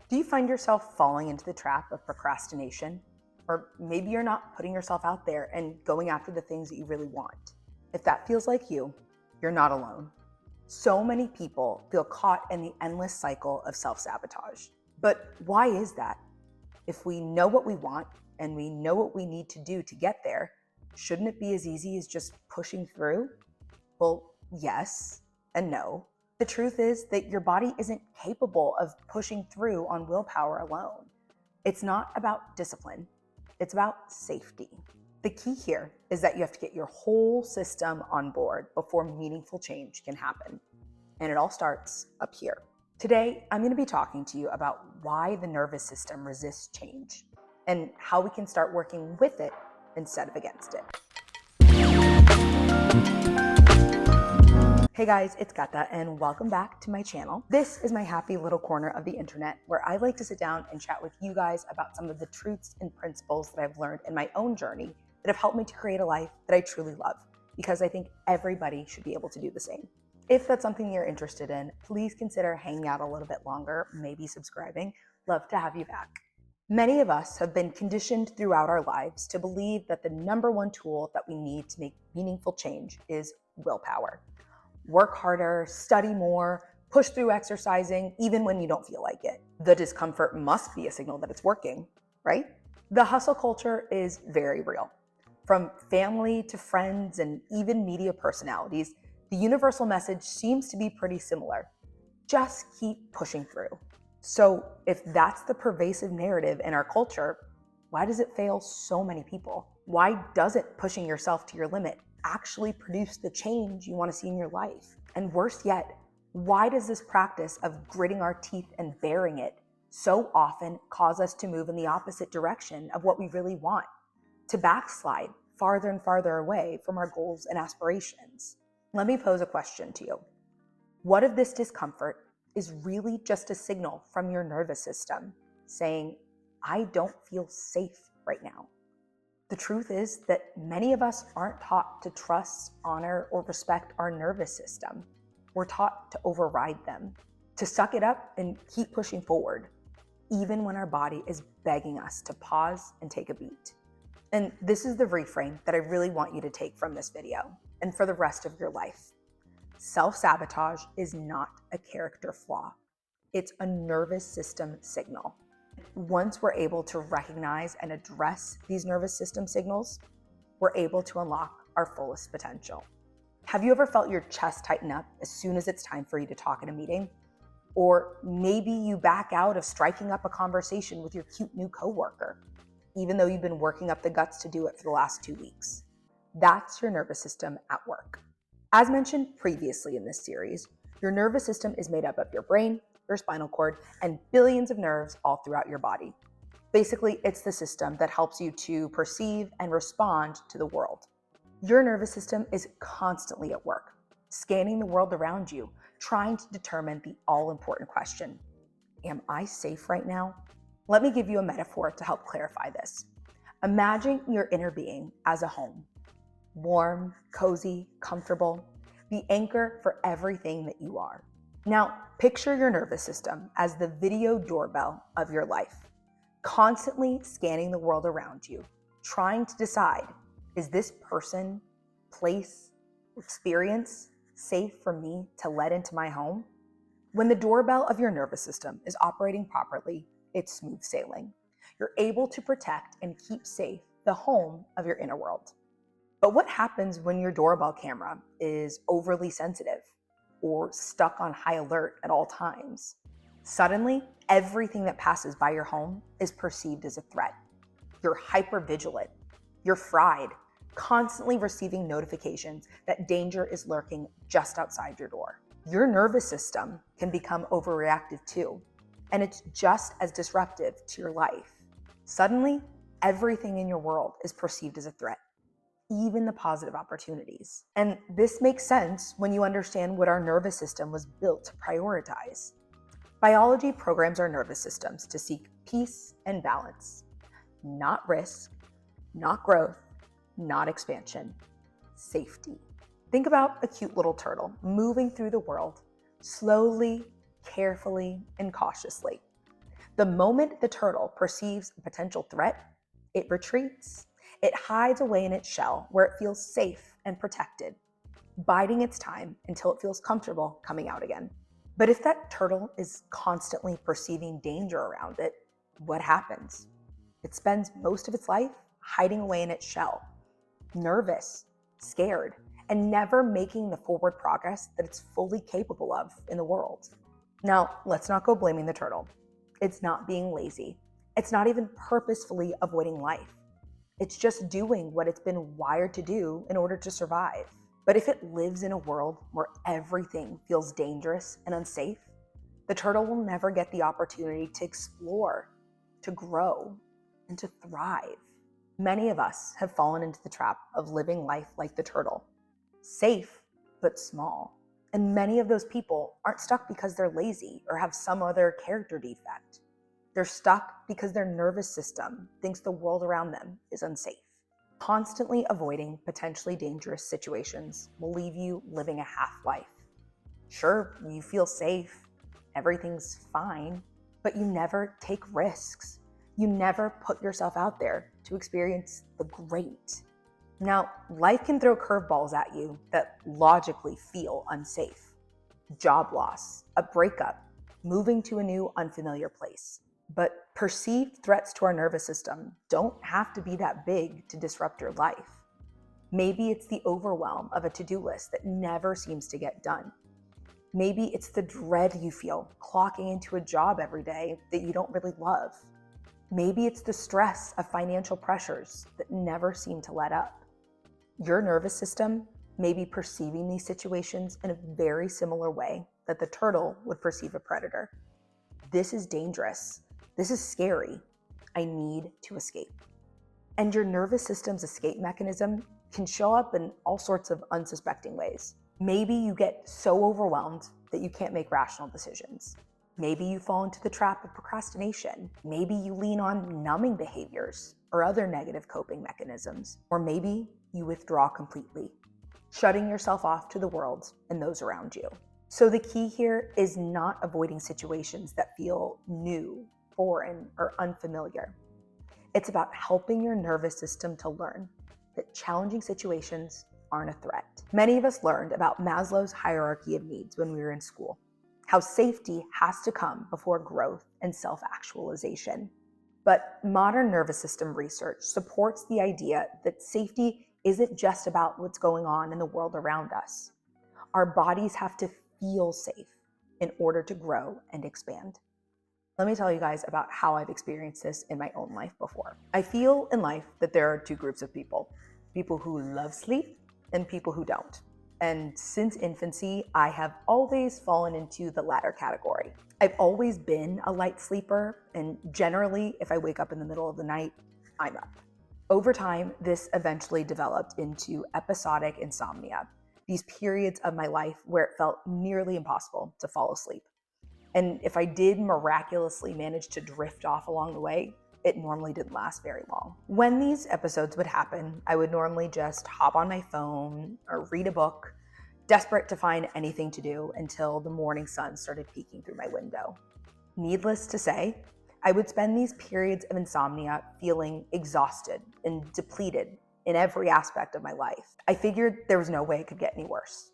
Do you find yourself falling into the trap of procrastination? Or maybe you're not putting yourself out there and going after the things that you really want. If that feels like you're not alone. So many people feel caught in the endless cycle of self-sabotage. But why is that? If we know what we want and we know what we need to do to get there, shouldn't it be as easy as just pushing through? Well, yes and no. The truth is that your body isn't capable of pushing through on willpower alone. It's not about discipline. It's about safety. The key here is that you have to get your whole system on board before meaningful change can happen. And it all starts up here. Today, I'm going to be talking to you about why the nervous system resists change and how we can start working with it instead of against it. Hey guys, it's Gata and welcome back to my channel. This is my happy little corner of the internet where I like to sit down and chat with you guys about some of the truths and principles that I've learned in my own journey that have helped me to create a life that I truly love, because I think everybody should be able to do the same. If that's something you're interested in, please consider hanging out a little bit longer, maybe subscribing. Love to have you back. Many of us have been conditioned throughout our lives to believe that the number one tool that we need to make meaningful change is willpower. Work harder, study more, push through exercising, even when you don't feel like it. The discomfort must be a signal that it's working, right? The hustle culture is very real. From family to friends and even media personalities, the universal message seems to be pretty similar. Just keep pushing through. So if that's the pervasive narrative in our culture, why does it fail so many people? Why doesn't pushing yourself to your limit actually produce the change you want to see in your life? And worse yet, why does this practice of gritting our teeth and bearing it so often cause us to move in the opposite direction of what we really want, to backslide farther and farther away from our goals and aspirations? Let me pose a question to you. What if this discomfort is really just a signal from your nervous system saying, I don't feel safe right now? The truth is that many of us aren't taught to trust, honor, or respect our nervous system. We're taught to override them, to suck it up and keep pushing forward, even when our body is begging us to pause and take a beat. And this is the reframe that I really want you to take from this video and for the rest of your life. Self-sabotage is not a character flaw. It's a nervous system signal. Once we're able to recognize and address these nervous system signals, we're able to unlock our fullest potential. Have you ever felt your chest tighten up as soon as it's time for you to talk in a meeting? Or maybe you back out of striking up a conversation with your cute new coworker, even though you've been working up the guts to do it for the last 2 weeks. That's your nervous system at work. As mentioned previously in this series, your nervous system is made up of your brain, your spinal cord, and billions of nerves all throughout your body. Basically, it's the system that helps you to perceive and respond to the world. Your nervous system is constantly at work, scanning the world around you, trying to determine the all-important question: am I safe right now? Let me give you a metaphor to help clarify this. Imagine your inner being as a home. Warm, cozy, comfortable, the anchor for everything that you are. Now, picture your nervous system as the video doorbell of your life, constantly scanning the world around you, trying to decide, is this person, place, experience safe for me to let into my home? When the doorbell of your nervous system is operating properly, it's smooth sailing. You're able to protect and keep safe the home of your inner world. But what happens when your doorbell camera is overly sensitive or stuck on high alert at all times? Suddenly, everything that passes by your home is perceived as a threat. You're hypervigilant. You're fried, constantly receiving notifications that danger is lurking just outside your door. Your nervous system can become overreactive too, and it's just as disruptive to your life. Suddenly, everything in your world is perceived as a threat, even the positive opportunities. And this makes sense when you understand what our nervous system was built to prioritize. Biology programs our nervous systems to seek peace and balance, not risk, not growth, not expansion, safety. Think about a cute little turtle moving through the world slowly, carefully, and cautiously. The moment the turtle perceives a potential threat, it retreats. It hides away in its shell where it feels safe and protected, biding its time until it feels comfortable coming out again. But if that turtle is constantly perceiving danger around it, what happens? It spends most of its life hiding away in its shell, nervous, scared, and never making the forward progress that it's fully capable of in the world. Now, let's not go blaming the turtle. It's not being lazy. It's not even purposefully avoiding life. It's just doing what it's been wired to do in order to survive. But if it lives in a world where everything feels dangerous and unsafe, the turtle will never get the opportunity to explore, to grow, and to thrive. Many of us have fallen into the trap of living life like the turtle, safe but small. And many of those people aren't stuck because they're lazy or have some other character defect. They're stuck because their nervous system thinks the world around them is unsafe. Constantly avoiding potentially dangerous situations will leave you living a half-life. Sure, you feel safe, everything's fine, but you never take risks. You never put yourself out there to experience the great. Now, life can throw curveballs at you that logically feel unsafe. Job loss, a breakup, moving to a new unfamiliar place. But perceived threats to our nervous system don't have to be that big to disrupt your life. Maybe it's the overwhelm of a to-do list that never seems to get done. Maybe it's the dread you feel clocking into a job every day that you don't really love. Maybe it's the stress of financial pressures that never seem to let up. Your nervous system may be perceiving these situations in a very similar way that the turtle would perceive a predator. This is dangerous. This is scary. I need to escape. And your nervous system's escape mechanism can show up in all sorts of unsuspecting ways. Maybe you get so overwhelmed that you can't make rational decisions. Maybe you fall into the trap of procrastination. Maybe you lean on numbing behaviors or other negative coping mechanisms. Or maybe you withdraw completely, shutting yourself off to the world and those around you. So the key here is not avoiding situations that feel new, foreign, or unfamiliar. It's about helping your nervous system to learn that challenging situations aren't a threat. Many of us learned about Maslow's hierarchy of needs when we were in school, how safety has to come before growth and self-actualization. But modern nervous system research supports the idea that safety isn't just about what's going on in the world around us. Our bodies have to feel safe in order to grow and expand. Let me tell you guys about how I've experienced this in my own life before. I feel in life that there are two groups of people who love sleep and people who don't. And since infancy, I have always fallen into the latter category. I've always been a light sleeper, and generally, if I wake up in the middle of the night, I'm up. Over time, this eventually developed into episodic insomnia, these periods of my life where it felt nearly impossible to fall asleep. And if I did miraculously manage to drift off along the way, it normally didn't last very long. When these episodes would happen, I would normally just hop on my phone or read a book, desperate to find anything to do until the morning sun started peeking through my window. Needless to say, I would spend these periods of insomnia feeling exhausted and depleted in every aspect of my life. I figured there was no way it could get any worse.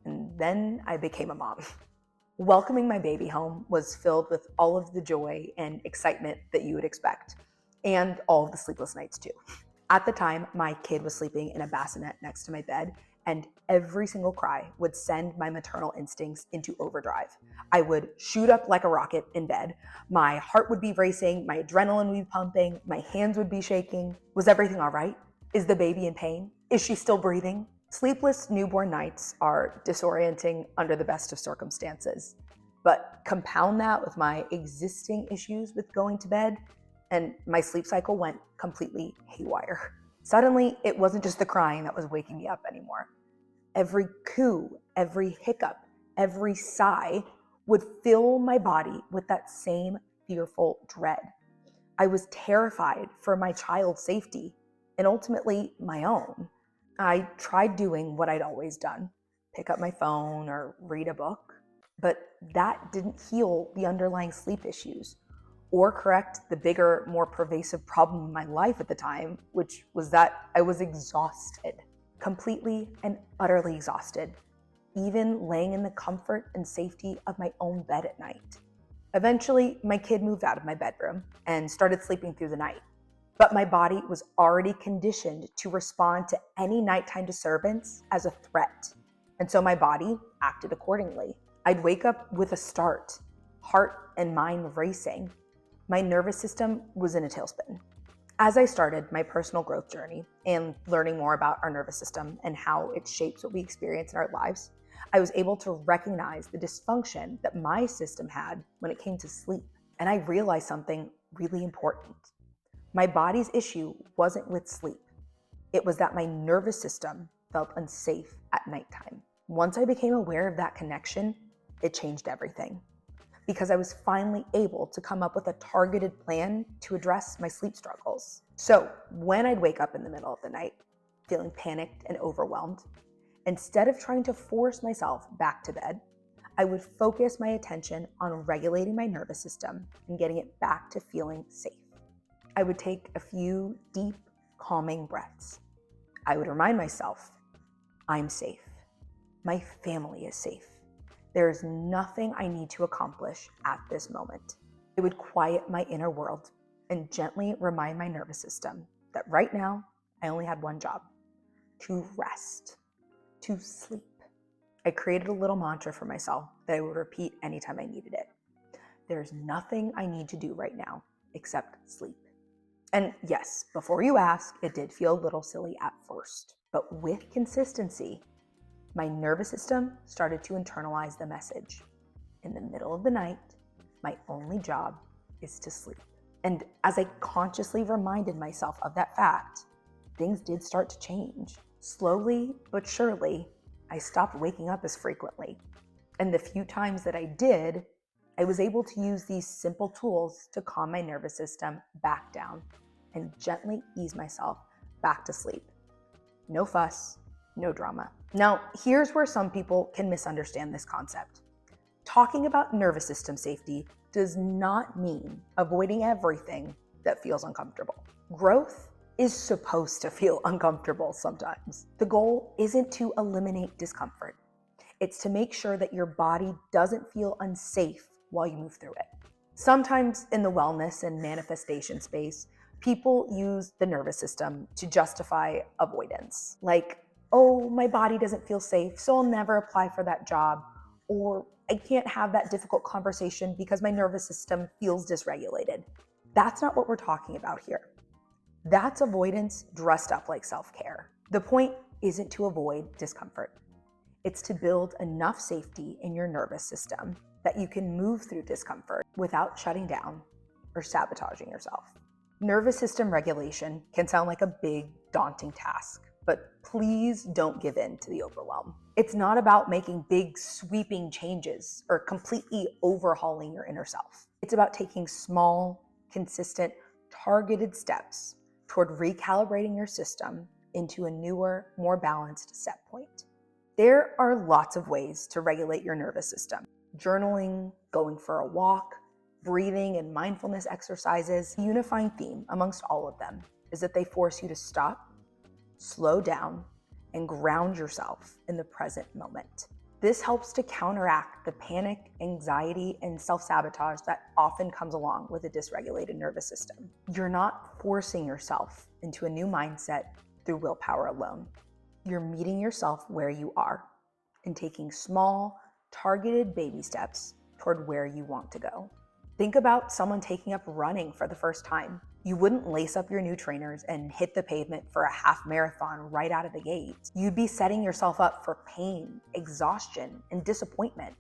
And then I became a mom. Welcoming my baby home was filled with all of the joy and excitement that you would expect, and all of the sleepless nights too. At the time, my kid was sleeping in a bassinet next to my bed, and every single cry would send my maternal instincts into overdrive. I would shoot up like a rocket in bed. My heart would be racing, my adrenaline would be pumping, my hands would be shaking. Was everything all right? Is the baby in pain? Is she still breathing? Sleepless newborn nights are disorienting under the best of circumstances, but compound that with my existing issues with going to bed, and my sleep cycle went completely haywire. Suddenly, it wasn't just the crying that was waking me up anymore. Every coo, every hiccup, every sigh would fill my body with that same fearful dread. I was terrified for my child's safety and ultimately my own. I tried doing what I'd always done, pick up my phone or read a book, but that didn't heal the underlying sleep issues or correct the bigger, more pervasive problem in my life at the time, which was that I was exhausted, completely and utterly exhausted, even laying in the comfort and safety of my own bed at night. Eventually, my kid moved out of my bedroom and started sleeping through the night. But my body was already conditioned to respond to any nighttime disturbance as a threat. And so my body acted accordingly. I'd wake up with a start, heart and mind racing. My nervous system was in a tailspin. As I started my personal growth journey and learning more about our nervous system and how it shapes what we experience in our lives, I was able to recognize the dysfunction that my system had when it came to sleep. And I realized something really important. My body's issue wasn't with sleep. It was that my nervous system felt unsafe at nighttime. Once I became aware of that connection, it changed everything, because I was finally able to come up with a targeted plan to address my sleep struggles. So when I'd wake up in the middle of the night, feeling panicked and overwhelmed, instead of trying to force myself back to bed, I would focus my attention on regulating my nervous system and getting it back to feeling safe. I would take a few deep, calming breaths. I would remind myself, I'm safe. My family is safe. There is nothing I need to accomplish at this moment. I would quiet my inner world and gently remind my nervous system that right now, I only had one job: to rest, to sleep. I created a little mantra for myself that I would repeat anytime I needed it. There's nothing I need to do right now except sleep. And yes, before you ask, it did feel a little silly at first, but with consistency, my nervous system started to internalize the message. In the middle of the night, my only job is to sleep. And as I consciously reminded myself of that fact, things did start to change. Slowly but surely, I stopped waking up as frequently. And the few times that I did, I was able to use these simple tools to calm my nervous system back down and gently ease myself back to sleep. No fuss, no drama. Now, here's where some people can misunderstand this concept. Talking about nervous system safety does not mean avoiding everything that feels uncomfortable. Growth is supposed to feel uncomfortable sometimes. The goal isn't to eliminate discomfort. It's to make sure that your body doesn't feel unsafe while you move through it. Sometimes in the wellness and manifestation space, people use the nervous system to justify avoidance. Like, oh, my body doesn't feel safe, so I'll never apply for that job. Or I can't have that difficult conversation because my nervous system feels dysregulated. That's not what we're talking about here. That's avoidance dressed up like self-care. The point isn't to avoid discomfort. It's to build enough safety in your nervous system that you can move through discomfort without shutting down or sabotaging yourself. Nervous system regulation can sound like a big, daunting task, but please don't give in to the overwhelm. It's not about making big, sweeping changes or completely overhauling your inner self. It's about taking small, consistent, targeted steps toward recalibrating your system into a newer, more balanced set point. There are lots of ways to regulate your nervous system. Journaling, going for a walk, breathing and mindfulness exercises. The unifying theme amongst all of them is that they force you to stop, slow down, and ground yourself in the present moment. This helps to counteract the panic, anxiety, and self-sabotage that often comes along with a dysregulated nervous system. You're not forcing yourself into a new mindset through willpower alone. You're meeting yourself where you are and taking small, targeted baby steps toward where you want to go. Think about someone taking up running for the first time. You wouldn't lace up your new trainers and hit the pavement for a half marathon right out of the gate. You'd be setting yourself up for pain, exhaustion, and disappointment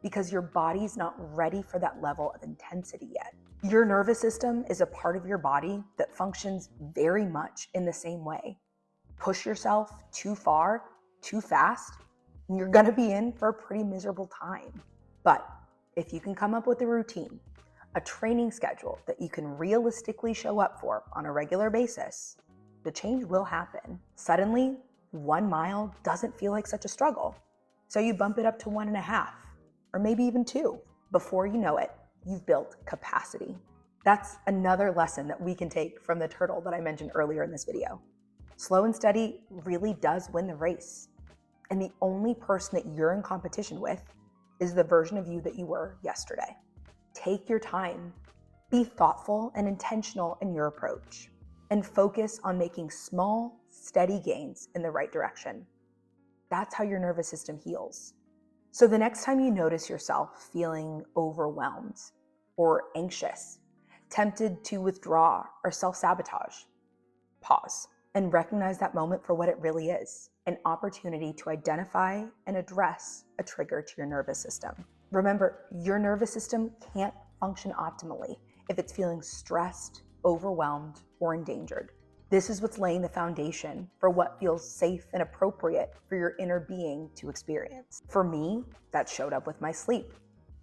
because your body's not ready for that level of intensity yet. Your nervous system is a part of your body that functions very much in the same way. Push yourself too far, too fast, and you're gonna be in for a pretty miserable time. But if you can come up with a routine, a training schedule that you can realistically show up for on a regular basis, the change will happen. Suddenly, 1 mile doesn't feel like such a struggle. So you bump it up to 1.5, or maybe even 2. Before you know it, you've built capacity. That's another lesson that we can take from the turtle that I mentioned earlier in this video. Slow and steady really does win the race. And the only person that you're in competition with is the version of you that you were yesterday. Take your time. Be thoughtful and intentional in your approach, and focus on making small, steady gains in the right direction. That's how your nervous system heals. So the next time you notice yourself feeling overwhelmed or anxious, tempted to withdraw or self-sabotage, pause and recognize that moment for what it really is, an opportunity to identify and address a trigger to your nervous system. Remember, your nervous system can't function optimally if it's feeling stressed, overwhelmed, or endangered. This is what's laying the foundation for what feels safe and appropriate for your inner being to experience. For me, that showed up with my sleep.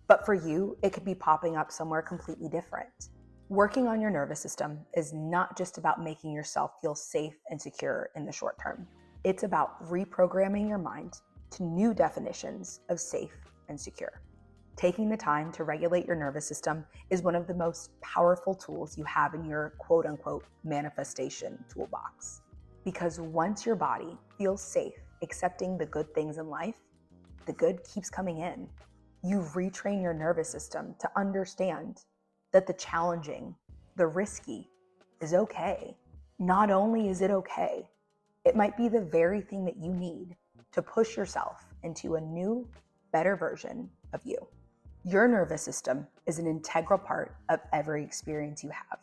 But for you, it could be popping up somewhere completely different. Working on your nervous system is not just about making yourself feel safe and secure in the short term. It's about reprogramming your mind to new definitions of safe and secure. Taking the time to regulate your nervous system is one of the most powerful tools you have in your quote-unquote manifestation toolbox. Because once your body feels safe accepting the good things in life, the good keeps coming in. You retrain your nervous system to understand that the challenging, the risky is okay. Not only is it okay, it might be the very thing that you need to push yourself into a new, better version of you. Your nervous system is an integral part of every experience you have.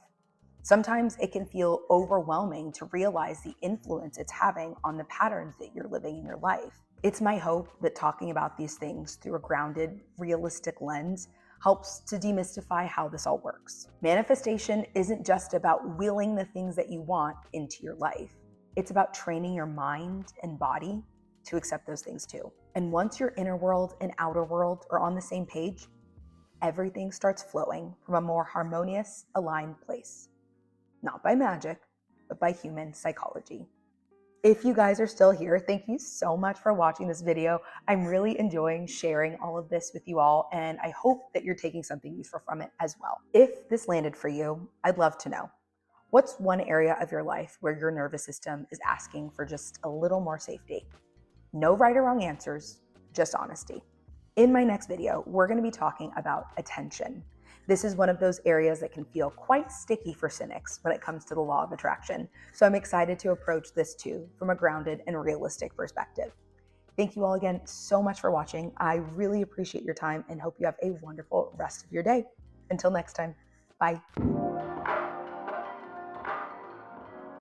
Sometimes it can feel overwhelming to realize the influence it's having on the patterns that you're living in your life. It's my hope that talking about these things through a grounded, realistic lens helps to demystify how this all works. Manifestation isn't just about willing the things that you want into your life. It's about training your mind and body to accept those things too. And once your inner world and outer world are on the same page, everything starts flowing from a more harmonious, aligned place. Not by magic, but by human psychology. If you guys are still here, thank you so much for watching this video. I'm really enjoying sharing all of this with you all, and I hope that you're taking something useful from it as well. If this landed for you, I'd love to know. What's one area of your life where your nervous system is asking for just a little more safety? No right or wrong answers, just honesty. In my next video, we're going to be talking about attention. This is one of those areas that can feel quite sticky for cynics when it comes to the law of attraction. So I'm excited to approach this too from a grounded and realistic perspective. Thank you all again so much for watching. I really appreciate your time and hope you have a wonderful rest of your day. Until next time, bye.